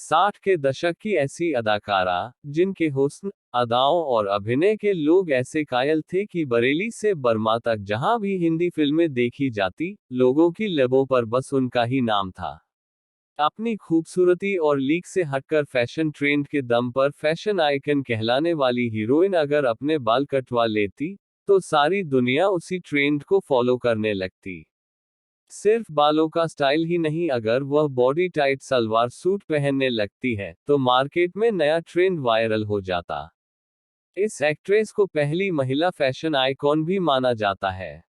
60 के दशक की ऐसी अदाकारा, जिनके हुस्न, अदाओं और अभिनय के लोग ऐसे कायल थे कि बरेली से बर्मा तक जहां भी हिंदी फिल्में देखी जाती, लोगों की लबों पर बस उनका ही नाम था। अपनी खूबसूरती और लीक से हटकर फैशन ट्रेंड के दम पर फैशन आइकन कहलाने वाली हीरोइन अगर अपने बाल कटवा लेती, तो सारी दुनिया उसी ट्रेंड को फॉलो करने लगती। सिर्फ बालों का स्टाइल ही नहीं, अगर वह बॉडी टाइट सलवार सूट पहनने लगती है, तो मार्केट में नया ट्रेंड वायरल हो जाता। इस एक्ट्रेस को पहली महिला फैशन आइकॉन भी माना जाता है।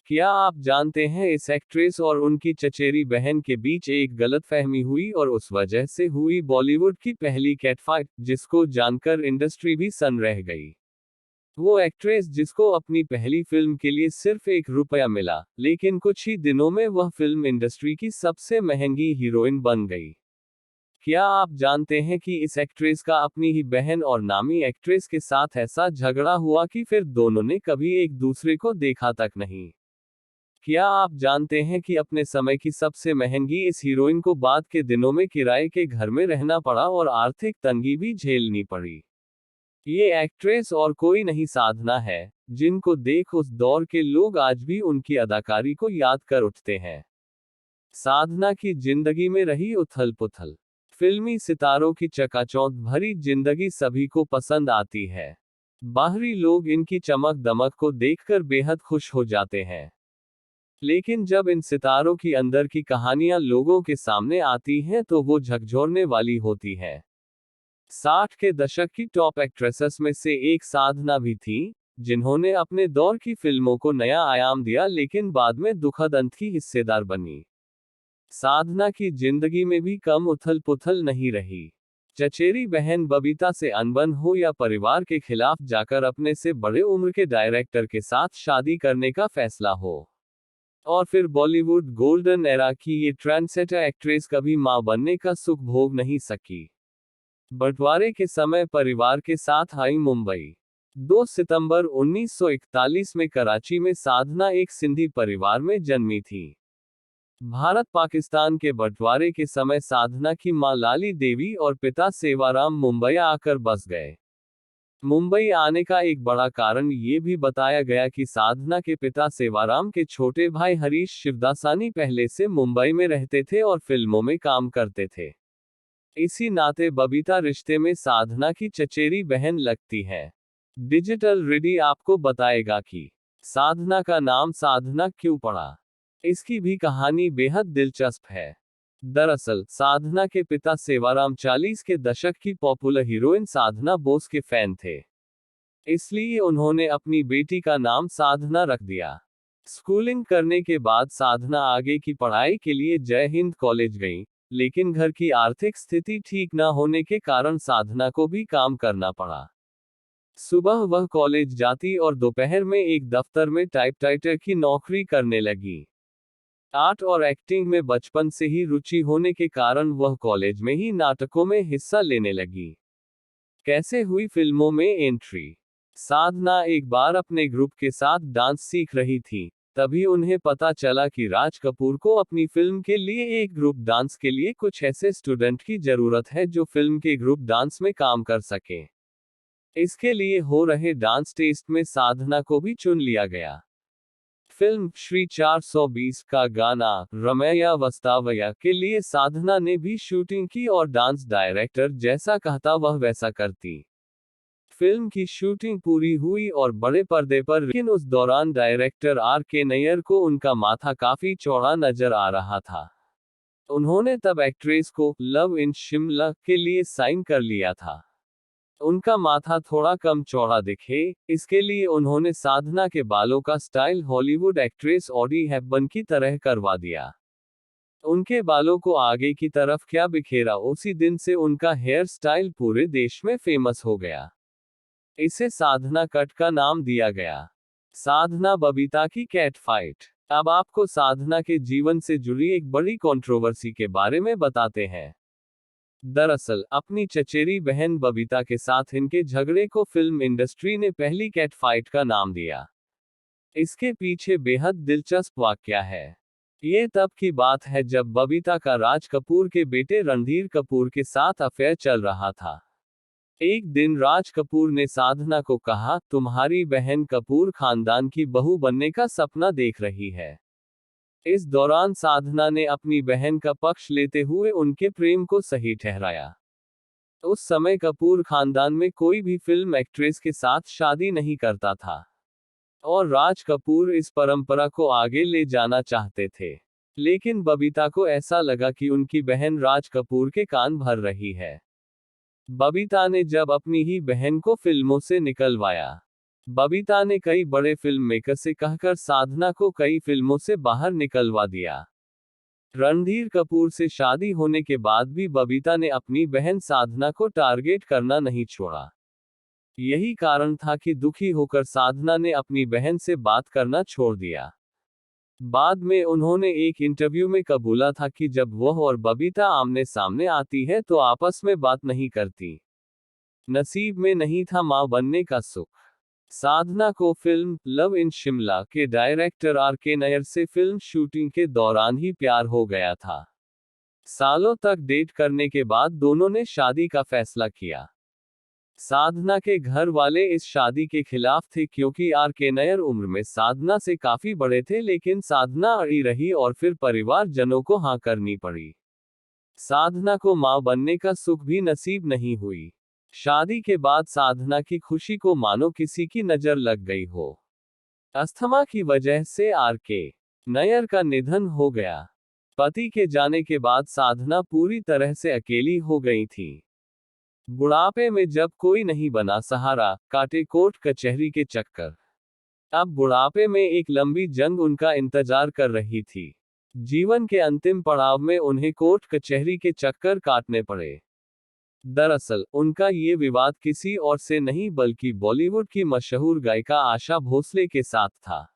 क्या आप जानते हैं इस एक्ट्रेस और उनकी चचेरी बहन के बीच एक गलतफहमी हुई और उस वजह से हुई बॉलीवुड की पहली कैटफाइट, जिसको जानकर इंडस्ट्री भी सन रह गई। वो एक्ट्रेस जिसको अपनी पहली फिल्म के लिए सिर्फ ₹1 मिला, लेकिन कुछ ही दिनों में वह फिल्म इंडस्ट्री की सबसे महंगी हीरोइन बन गई। क्या आप जानते हैं कि इस एक्ट्रेस का अपनी ही बहन और नामी एक्ट्रेस के साथ ऐसा झगड़ा हुआ कि फिर दोनों ने कभी एक दूसरे को देखा तक नहीं। क्या आप जानते हैं कि अपने समय की सबसे महंगी इस हीरोइन को बाद के दिनों में किराए के घर में रहना पड़ा और आर्थिक तंगी भी झेलनी पड़ी। ये एक्ट्रेस और कोई नहीं, साधना है, जिनको देख उस दौर के लोग आज भी उनकी अदाकारी को याद कर उठते हैं। साधना की जिंदगी में रही उथल पुथल। फिल्मी सितारों की चकाचौंध भरी जिंदगी सभी को पसंद आती है। बाहरी लोग इनकी चमक दमक को देखकर बेहद खुश हो जाते हैं। लेकिन जब इन सितारों की अंदर की कहानियां लोगों के सामने आती हैं तो वो झकझोरने वाली होती हैं। 60 के दशक की टॉप एक्ट्रेसेस में से एक साधना भी थी, जिन्होंने अपने दौर की फिल्मों को नया आयाम दिया लेकिन बाद में दुखद अंत की हिस्सेदार बनी। साधना की जिंदगी में भी कम उथल पुथल नहीं रही। चचेरी बहन बबीता से अनबन हो या परिवार के खिलाफ जाकर अपने से बड़े उम्र के डायरेक्टर के साथ शादी करने का फैसला हो, और फिर बॉलीवुड गोल्डन एरा की ये ट्रेंडसेटर एक्ट्रेस कभी मां बनने का सुख भोग नहीं सकी। बंटवारे के समय परिवार के साथ आई मुंबई। 2 सितंबर 1941 में कराची में साधना एक सिंधी परिवार में जन्मी थी। भारत पाकिस्तान के बंटवारे के समय साधना की मां लाली देवी और पिता सेवाराम मुंबई आकर बस गए। मुंबई आने का एक बड़ा कारण ये भी बताया गया कि साधना के पिता सेवाराम के छोटे भाई हरीश शिवदासानी पहले से मुंबई में रहते थे और फिल्मों में काम करते थे। इसी नाते बबीता रिश्ते में साधना की चचेरी बहन लगती है। डिजिटल रिडी आपको बताएगा कि साधना का नाम साधना क्यों पड़ा। इसकी भी कहानी बेहद दिलचस्प है। दरअसल साधना के पिता सेवाराम 40 के दशक की पॉपुलर हीरोइन साधना बोस के फैन थे। इसलिए उन्होंने अपनी बेटी का नाम साधना रख दिया। स्कूलिंग करने के बाद साधना आगे की पढ़ाई के लिए जय हिंद कॉलेज गई, लेकिन घर की आर्थिक स्थिति ठीक न होने के कारण साधना को भी काम करना पड़ा। सुबह वह कॉलेज जाती और दोपहर में एक दफ्तर में टाइपराइटर की नौकरी करने लगी। आर्ट और एक्टिंग में बचपन से ही रुचि होने के कारण वह कॉलेज में ही नाटकों में हिस्सा लेने लगी। कैसे हुई फिल्मों में एंट्री। साधना एक बार अपने ग्रुप के साथ डांस सीख रही थी, तभी उन्हें पता चला कि राज कपूर को अपनी फिल्म के लिए एक ग्रुप डांस के लिए कुछ ऐसे स्टूडेंट की जरूरत है जो फिल्म के ग्रुप डांस में काम कर सके। इसके लिए हो रहे डांस टेस्ट में साधना को भी चुन लिया गया। फिल्म श्री 420 का गाना रमैया वस्तावया के लिए साधना ने भी शूटिंग की और डांस डायरेक्टर जैसा कहता वह वैसा करती। फिल्म की शूटिंग पूरी हुई और बड़े पर्दे पर, लेकिन उस दौरान डायरेक्टर R.K. नैयर को उनका माथा काफी चौड़ा नजर आ रहा था। उन्होंने तब एक्ट्रेस को लव इन शिमला के लिए साइन कर लिया था। उनका माथा थोड़ा कम चौड़ा दिखे, इसके लिए उन्होंने साधना के बालों का style Hollywood actress Audi Hepburn की तरह करवा दिया। उनके बालों को आगे की तरफ क्या बिखेरा, उसी दिन से उनका हेयर स्टाइल पूरे देश में फेमस हो गया। इसे साधना कट का नाम दिया गया। साधना बबीता की कैट फाइट। अब आपको साधना के जीवन से जुड़ी एक बड़ी कंट्रोवर्सी के बारे में बताते हैं। दरअसल अपनी चचेरी बहन बबीता के साथ इनके झगड़े को फिल्म इंडस्ट्री ने पहली कैट फाइट का नाम दिया। इसके पीछे बेहद दिलचस्प वाकया है। ये तब की बात है जब बबीता का राज कपूर के बेटे रणधीर कपूर के साथ अफेयर चल रहा था। एक दिन राज कपूर ने साधना को कहा, तुम्हारी बहन कपूर खानदान की बहू बनने का सपना देख रही है। इस दौरान साधना ने अपनी बहन का पक्ष लेते हुए उनके प्रेम को सही ठहराया। उस समय कपूर खानदान में कोई भी फिल्म एक्ट्रेस के साथ शादी नहीं करता था और राज कपूर इस परंपरा को आगे ले जाना चाहते थे। लेकिन बबीता को ऐसा लगा कि उनकी बहन राज कपूर के कान भर रही है। बबीता ने जब अपनी ही बहन को फिल्मों से निकलवाया। बबीता ने कई बड़े फिल्म मेकर से कहकर साधना को कई फिल्मों से बाहर निकलवा दिया। रणधीर कपूर से शादी होने के बाद भी बबीता ने अपनी बहन साधना को टारगेट करना नहीं छोड़ा। यही कारण था कि दुखी होकर साधना ने अपनी बहन से बात करना छोड़ दिया। बाद में उन्होंने एक इंटरव्यू में कबूला था कि जब वह और बबीता आमने सामने आती है तो आपस में बात नहीं करती। नसीब में नहीं था मां बनने का सुख। साधना को फिल्म लव इन शिमला के डायरेक्टर आर.के. नायर से फिल्म शूटिंग के दौरान ही प्यार हो गया था। सालों तक डेट करने के बाद दोनों ने शादी का फैसला किया। साधना के घर वाले इस शादी के खिलाफ थे क्योंकि आर.के. नायर उम्र में साधना से काफी बड़े थे, लेकिन साधना अड़ी रही और फिर परिवारजनों को हाँ करनी पड़ी। साधना को मां बनने का सुख भी नसीब नहीं हुई। शादी के बाद साधना की खुशी को मानो किसी की नजर लग गई हो। अस्थमा की वजह से आर.के. नायर का निधन हो गया। पति के जाने के बाद साधना पूरी तरह से अकेली हो गई थी। बुढ़ापे में जब कोई नहीं बना सहारा, काटे कोर्ट कचहरी के चक्कर। अब बुढ़ापे में एक लंबी जंग उनका इंतजार कर रही थी। जीवन के अंतिम पड़ाव में उन्हें कोर्ट कचहरी के चक्कर काटने पड़े। दरअसल उनका ये विवाद किसी और से नहीं बल्कि बॉलीवुड की मशहूर गायिका आशा भोसले के साथ था।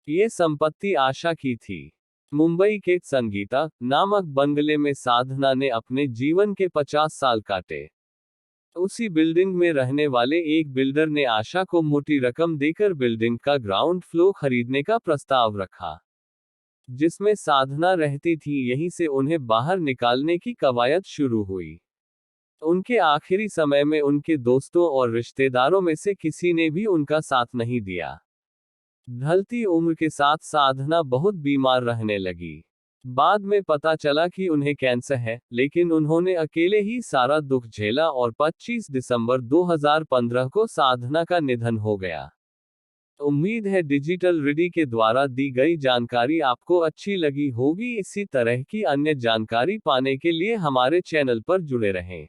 ये संपत्ति आशा की थी। मुंबई के संगीता नामक बंगले में साधना ने अपने जीवन के 50 साल काटे। उसी बिल्डिंग में रहने वाले एक बिल्डर ने आशा को मोटी रकम देकर बिल्डिंग का ग्राउंड फ्लोर खरीदने का प्रस्ताव रखा, जिसमें साधना रहती थी। यहीं से उन्हें बाहर निकालने की कवायद शुरू हुई। उनके आखिरी समय में उनके दोस्तों और रिश्तेदारों में से किसी ने भी उनका साथ नहीं दिया। ढलती उम्र के साथ साधना बहुत बीमार रहने लगी। बाद में पता चला कि उन्हें कैंसर है, लेकिन उन्होंने अकेले ही सारा दुख झेला और 25 दिसंबर 2015 को साधना का निधन हो गया। उम्मीद है डिजिटल रिडी के द्वारा दी गई जानकारी आपको अच्छी लगी होगी। इसी तरह की अन्य जानकारी पाने के लिए हमारे चैनल पर जुड़े रहें।